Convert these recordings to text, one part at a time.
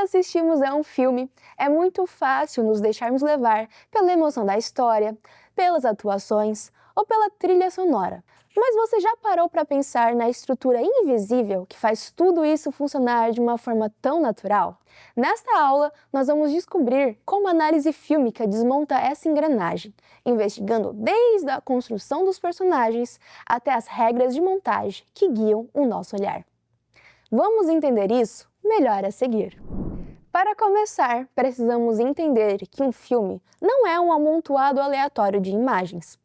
assistimos a um filme, é muito fácil nos deixarmos levar pela emoção da história, pelas atuações ou pela trilha sonora. Mas você já parou para pensar na estrutura invisível que faz tudo isso funcionar de uma forma tão natural? Nesta aula, nós vamos descobrir como a análise fílmica desmonta essa engrenagem, investigando desde a construção dos personagens até as regras de montagem que guiam o nosso olhar. Vamos entender isso melhor a seguir. Para começar, precisamos entender que um filme não é um amontoado aleatório de imagens.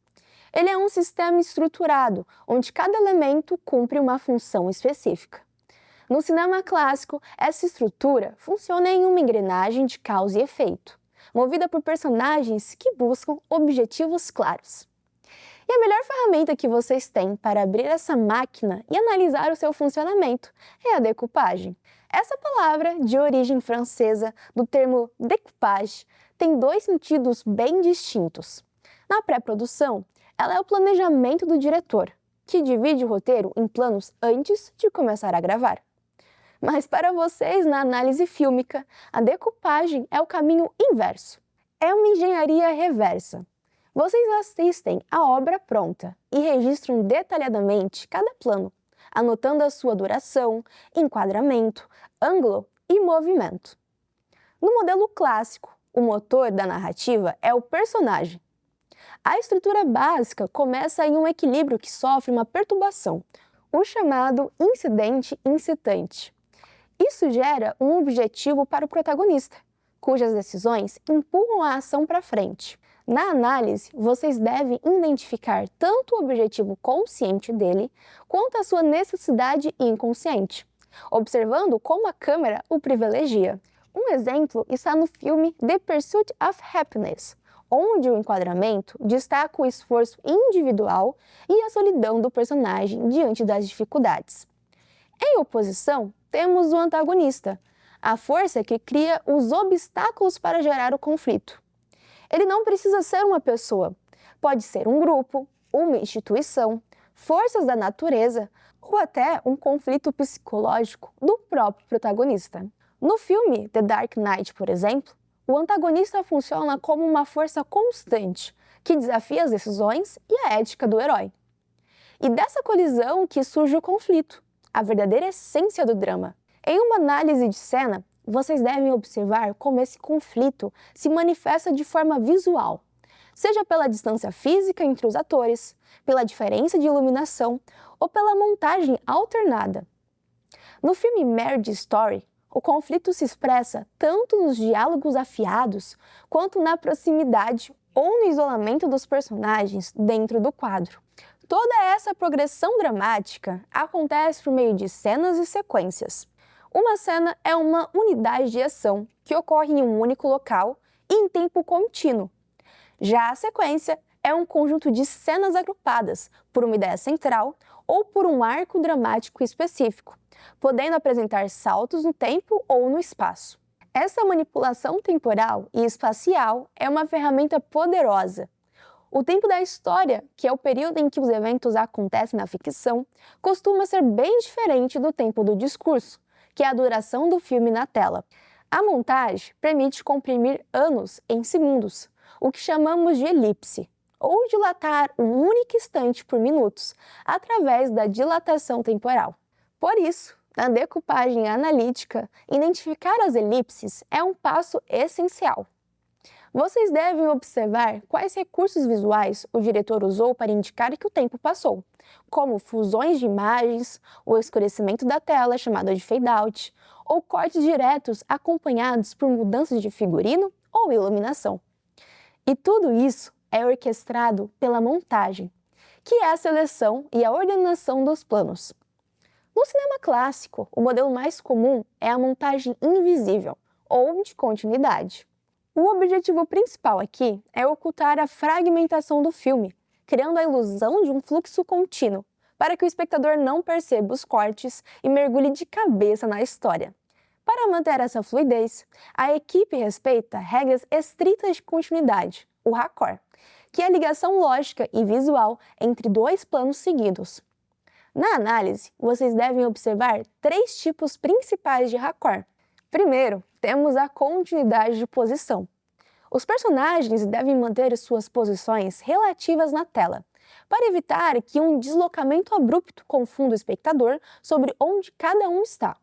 Ele é um sistema estruturado, onde cada elemento cumpre uma função específica. No cinema clássico, essa estrutura funciona em uma engrenagem de causa e efeito, movida por personagens que buscam objetivos claros. E a melhor ferramenta que vocês têm para abrir essa máquina e analisar o seu funcionamento é a decoupagem. Essa palavra, de origem francesa, do termo découpage, tem dois sentidos bem distintos. Na pré-produção, ela é o planejamento do diretor, que divide o roteiro em planos antes de começar a gravar. Mas para vocês, na análise fílmica, a decoupagem é o caminho inverso. É uma engenharia reversa. Vocês assistem a obra pronta e registram detalhadamente cada plano, anotando a sua duração, enquadramento, ângulo e movimento. No modelo clássico, o motor da narrativa é o personagem. A estrutura básica começa em um equilíbrio que sofre uma perturbação, o chamado incidente incitante. Isso gera um objetivo para o protagonista, cujas decisões empurram a ação para frente. Na análise, vocês devem identificar tanto o objetivo consciente dele, quanto a sua necessidade inconsciente, observando como a câmera o privilegia. Um exemplo está no filme The Pursuit of Happiness, onde o enquadramento destaca o esforço individual e a solidão do personagem diante das dificuldades. Em oposição, temos o antagonista, a força que cria os obstáculos para gerar o conflito. Ele não precisa ser uma pessoa, pode ser um grupo, uma instituição, forças da natureza ou até um conflito psicológico do próprio protagonista. No filme The Dark Knight, por exemplo, o antagonista funciona como uma força constante que desafia as decisões e a ética do herói. E dessa colisão que surge o conflito, a verdadeira essência do drama. Em uma análise de cena, vocês devem observar como esse conflito se manifesta de forma visual, seja pela distância física entre os atores, pela diferença de iluminação ou pela montagem alternada. No filme Marriage Story, o conflito se expressa tanto nos diálogos afiados quanto na proximidade ou no isolamento dos personagens dentro do quadro. Toda essa progressão dramática acontece por meio de cenas e sequências. Uma cena é uma unidade de ação que ocorre em um único local e em tempo contínuo. Já a sequência é um conjunto de cenas agrupadas por uma ideia central ou por um arco dramático específico, podendo apresentar saltos no tempo ou no espaço. Essa manipulação temporal e espacial é uma ferramenta poderosa. O tempo da história, que é o período em que os eventos acontecem na ficção, costuma ser bem diferente do tempo do discurso, que é a duração do filme na tela. A montagem permite comprimir anos em segundos, o que chamamos de elipse, ou dilatar um único instante por minutos, através da dilatação temporal. Por isso, na decoupagem analítica, identificar as elipses é um passo essencial. Vocês devem observar quais recursos visuais o diretor usou para indicar que o tempo passou, como fusões de imagens, o escurecimento da tela, chamado de fade-out, ou cortes diretos acompanhados por mudanças de figurino ou iluminação. E tudo isso é orquestrado pela montagem, que é a seleção e a ordenação dos planos. No cinema clássico, o modelo mais comum é a montagem invisível, ou de continuidade. O objetivo principal aqui é ocultar a fragmentação do filme, criando a ilusão de um fluxo contínuo, para que o espectador não perceba os cortes e mergulhe de cabeça na história. Para manter essa fluidez, a equipe respeita regras estritas de continuidade, o raccord, que é a ligação lógica e visual entre dois planos seguidos. Na análise, vocês devem observar três tipos principais de raccord. Primeiro, temos a continuidade de posição. Os personagens devem manter suas posições relativas na tela, para evitar que um deslocamento abrupto confunda o espectador sobre onde cada um está.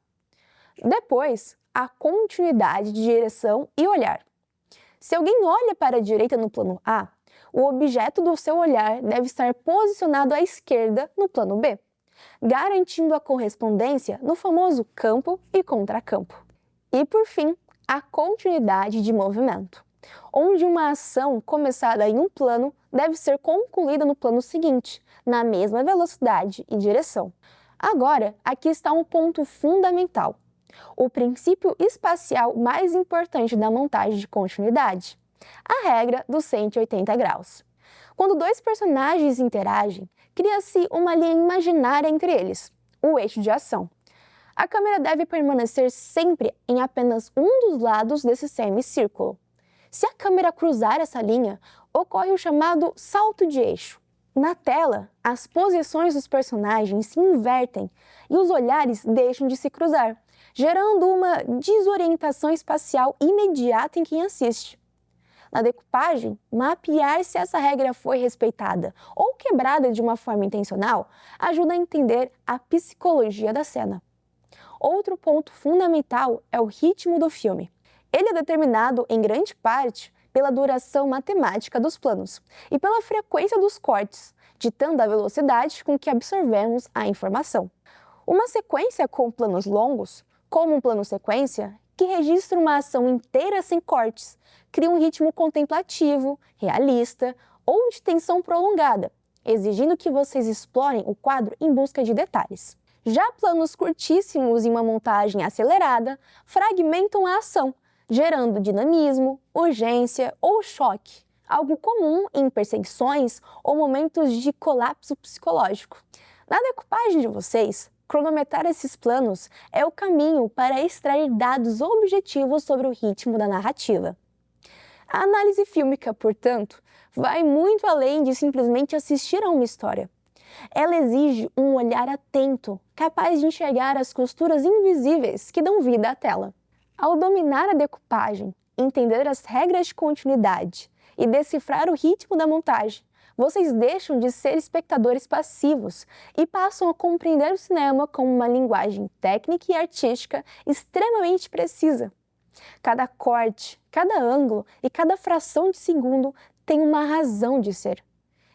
Depois, a continuidade de direção e olhar. Se alguém olha para a direita no plano A, o objeto do seu olhar deve estar posicionado à esquerda no plano B, garantindo a correspondência no famoso campo e contracampo. E, por fim, a continuidade de movimento, onde uma ação começada em um plano deve ser concluída no plano seguinte, na mesma velocidade e direção. Agora, aqui está um ponto fundamental. O princípio espacial mais importante da montagem de continuidade, a regra dos 180 graus. Quando dois personagens interagem, cria-se uma linha imaginária entre eles, o eixo de ação. A câmera deve permanecer sempre em apenas um dos lados desse semicírculo. Se a câmera cruzar essa linha, ocorre o chamado salto de eixo. Na tela, as posições dos personagens se invertem e os olhares deixam de se cruzar, gerando uma desorientação espacial imediata em quem assiste. Na decupagem, mapear se essa regra foi respeitada ou quebrada de uma forma intencional ajuda a entender a psicologia da cena. Outro ponto fundamental é o ritmo do filme. Ele é determinado, em grande parte, pela duração matemática dos planos e pela frequência dos cortes, ditando a velocidade com que absorvemos a informação. Uma sequência com planos longos, como um plano sequência, que registra uma ação inteira sem cortes, cria um ritmo contemplativo, realista ou de tensão prolongada, exigindo que vocês explorem o quadro em busca de detalhes. Já planos curtíssimos em uma montagem acelerada fragmentam a ação, gerando dinamismo, urgência ou choque, algo comum em perseguições ou momentos de colapso psicológico. Na decupagem de vocês, cronometrar esses planos é o caminho para extrair dados objetivos sobre o ritmo da narrativa. A análise fílmica, portanto, vai muito além de simplesmente assistir a uma história. Ela exige um olhar atento, capaz de enxergar as costuras invisíveis que dão vida à tela. Ao dominar a decupagem, entender as regras de continuidade e decifrar o ritmo da montagem, vocês deixam de ser espectadores passivos e passam a compreender o cinema como uma linguagem técnica e artística extremamente precisa. Cada corte, cada ângulo e cada fração de segundo tem uma razão de ser.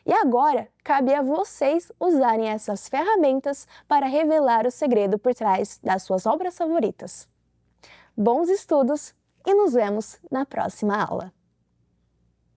E agora, cabe a vocês usarem essas ferramentas para revelar o segredo por trás das suas obras favoritas. Bons estudos e nos vemos na próxima aula!